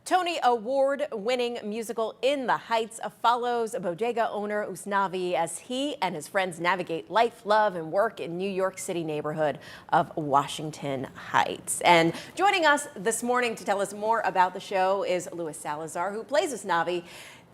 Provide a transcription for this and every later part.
Tony Award-winning musical In the Heights follows bodega owner Usnavi as he and his friends navigate life, love, and work in New York City neighborhood of Washington Heights. And joining us this morning to tell us more about the show is Luis Salazar, who plays Usnavi.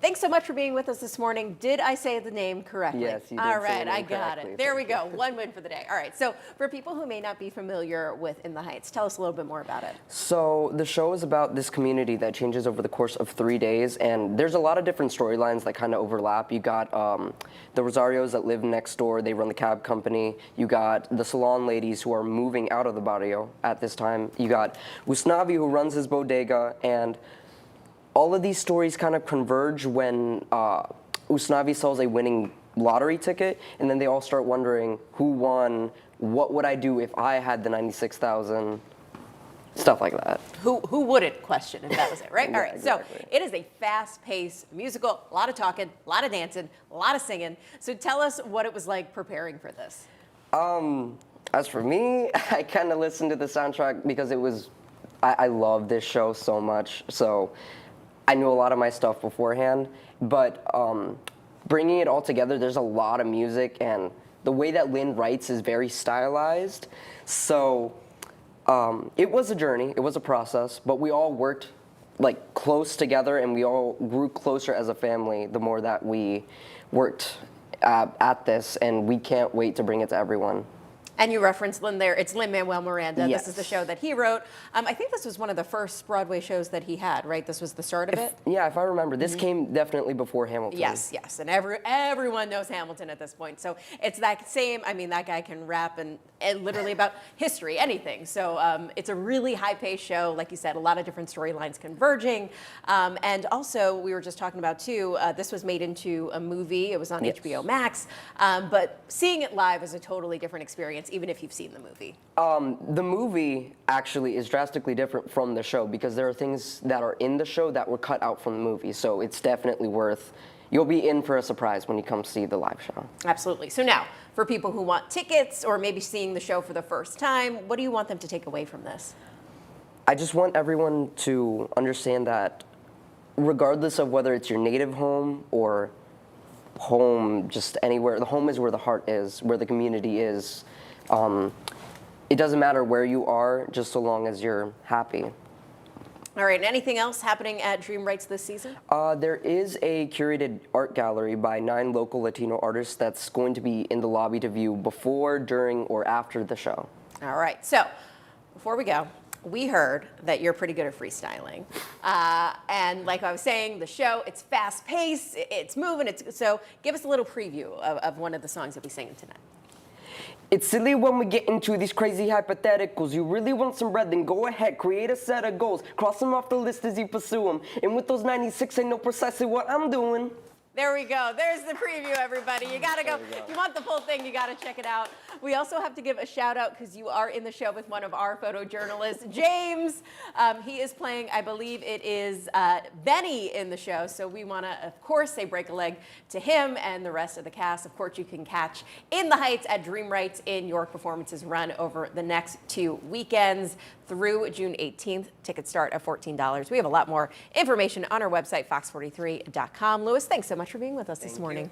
Thanks so much for being with us this morning. Did I say the name correctly? Yes, you did. All right, I got correctly. it. There we go. One win for the day. All right, so for people who may not be familiar with In the Heights, tell us a little bit more about it. So the show is about this community that changes over the course of 3 days, and there's a lot of different storylines that kind of overlap. You got the Rosarios that live next door. They run the cab company. You got the salon ladies who are moving out of the barrio at this time. You got Usnavi, who runs his bodega, and all of these stories kind of converge when Usnavi sells a winning lottery ticket, and then they all start wondering who won, what would I do if I had the 96,000, stuff like that. Who wouldn't question if that was it, right? Yeah, All right, exactly. So it is a fast-paced musical, a lot of talking, a lot of dancing, a lot of singing. So tell us what it was like preparing for this. As for me, I kind of listened to the soundtrack because it was, I love this show so much, so I knew a lot of my stuff beforehand, but bringing it all together, there's a lot of music, and the way that Lin writes is very stylized. So it was a journey, it was a process, but we all worked like close together, and we all grew closer as a family the more that we worked at this, and we can't wait to bring it to everyone. And you referenced Lin there. It's Lin-Manuel Miranda. Yes. This is the show that he wrote. I think this was one of the first Broadway shows that he had, right? This was the start of it? Yeah, if I remember. This came definitely before Hamilton. Yes, yes. And everyone knows Hamilton at this point. So it's that same, I mean, that guy can rap and literally about history, anything. So it's a really high-paced show. Like you said, a lot of different storylines converging. And also, we were just talking about, too, this was made into a movie. It was on HBO Max. But seeing it live is a totally different experience, even if you've seen the movie. The movie actually is drastically different from the show because there are things that are in the show that were cut out from the movie. So it's definitely worth, you'll be in for a surprise when you come see the live show. Absolutely. So now, for people who want tickets or maybe seeing the show for the first time, what do you want them to take away from this? I just want everyone to understand that regardless of whether it's your native home or home just anywhere, the home is where the heart is, where the community is. It doesn't matter where you are, just so long as you're happy. All right, and anything else happening at Dreamwrights this season? There is a curated art gallery by 9 local Latino artists that's going to be in the lobby to view before, during, or after the show. All right, so before we go, we heard that you're pretty good at freestyling. And like I was saying, the show, it's fast-paced, it's moving, so give us a little preview of one of the songs you'll be singing tonight. It's silly when we get into these crazy hypotheticals. You really want some bread, then go ahead, create a set of goals. Cross them off the list as you pursue them. And with those 96, I know precisely what I'm doing. There we go. There's the preview, everybody. You gotta go. If you want the full thing, you gotta check it out. We also have to give a shout out because you are in the show with one of our photojournalists, James. He is playing, I believe it is Benny in the show. So we wanna, of course, say break a leg to him and the rest of the cast. Of course, you can catch In the Heights at Dreamwrights in York. Performances run over the next 2 weekends through June 18th. Tickets start at $14. We have a lot more information on our website, fox43.com. Luis, thanks so much for being with us this morning.